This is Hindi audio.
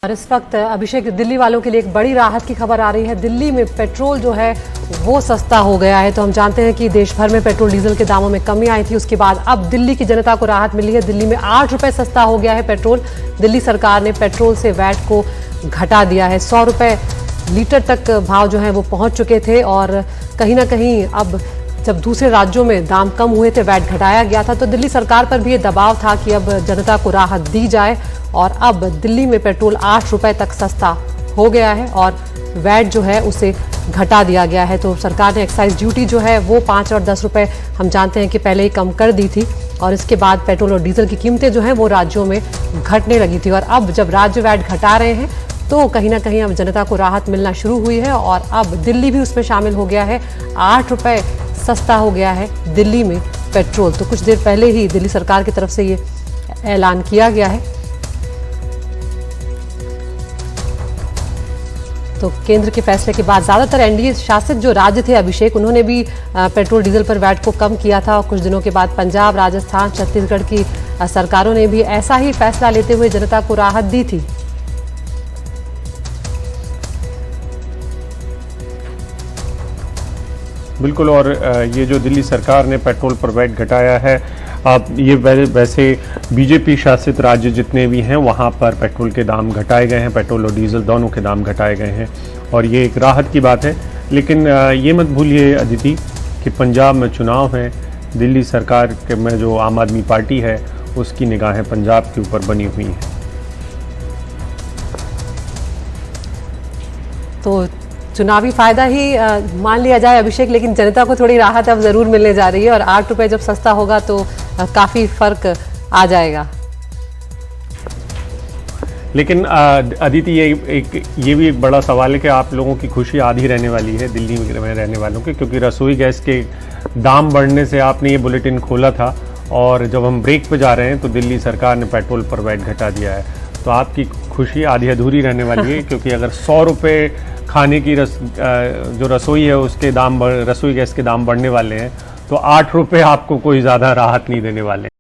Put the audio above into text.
और इस वक्त अभिषेक, दिल्ली वालों के लिए एक बड़ी राहत की खबर आ रही है। दिल्ली में पेट्रोल जो है वो सस्ता हो गया है। तो हम जानते हैं कि देश भर में पेट्रोल डीजल के दामों में कमी आई थी, उसके बाद अब दिल्ली की जनता को राहत मिली है। दिल्ली में 8 रुपए सस्ता हो गया है पेट्रोल। दिल्ली सरकार ने पेट्रोल से वैट को घटा दिया है। 100 रुपए लीटर तक भाव जो है वो पहुंच चुके थे और कहीं ना कहीं अब जब दूसरे राज्यों में दाम कम हुए थे, वैट घटाया गया था, तो दिल्ली सरकार पर भी ये दबाव था कि अब जनता को राहत दी जाए। और अब दिल्ली में पेट्रोल 8 रुपए तक सस्ता हो गया है और वैट जो है उसे घटा दिया गया है। तो सरकार ने एक्साइज ड्यूटी जो है वो 5 और 10 रुपए हम जानते हैं कि पहले ही कम कर दी थी और इसके बाद पेट्रोल और डीजल की कीमतें जो हैं वो राज्यों में घटने लगी थी। और अब जब राज्य वैट घटा रहे हैं तो कहीं ना कहीं अब जनता को राहत मिलना शुरू हुई है और अब दिल्ली भी उसमें शामिल हो गया है। 8 रुपए सस्ता हो गया है दिल्ली में पेट्रोल। तो कुछ देर पहले ही दिल्ली सरकार की तरफ से ये ऐलान किया गया है। तो केंद्र के फैसले के बाद ज्यादातर एनडीए शासित जो राज्य थे, अभिषेक, उन्होंने भी पेट्रोल डीजल पर वैट को कम किया था और कुछ दिनों के बाद पंजाब, राजस्थान, छत्तीसगढ़ की सरकारों ने भी ऐसा ही फैसला लेते हुए जनता को राहत दी थी। बिल्कुल। और ये जो दिल्ली सरकार ने पेट्रोल पर वैट घटाया है, अब ये वैसे बीजेपी शासित राज्य जितने भी हैं वहाँ पर पेट्रोल के दाम घटाए गए हैं, पेट्रोल और डीजल दोनों के दाम घटाए गए हैं और ये एक राहत की बात है। लेकिन ये मत भूलिए अदिति कि पंजाब में चुनाव है। दिल्ली सरकार के में जो आम आदमी पार्टी है उसकी निगाहें पंजाब के ऊपर बनी हुई हैं। तो चुनावी फायदा ही मान लिया जाए अभिषेक, लेकिन जनता को थोड़ी राहत अब जरूर मिलने जा रही है और 8 रुपए जब सस्ता होगा तो काफी फर्क आ जाएगा। लेकिन अदिति, ये भी एक बड़ा सवाल है कि आप लोगों की खुशी आधी रहने वाली है दिल्ली में रहने वालों की, क्योंकि रसोई गैस के दाम बढ़ने से आपने ये बुलेटिन खोला था और जब हम ब्रेक पे जा रहे हैं तो दिल्ली सरकार ने पेट्रोल पर वैट घटा दिया है। तो आपकी खुशी आधी अधूरी रहने वाली है क्योंकि अगर 100 रुपये खाने की जो रसोई है उसके दाम रसोई गैस के दाम बढ़ने वाले हैं तो 8 रुपये आपको कोई ज़्यादा राहत नहीं देने वाले हैं।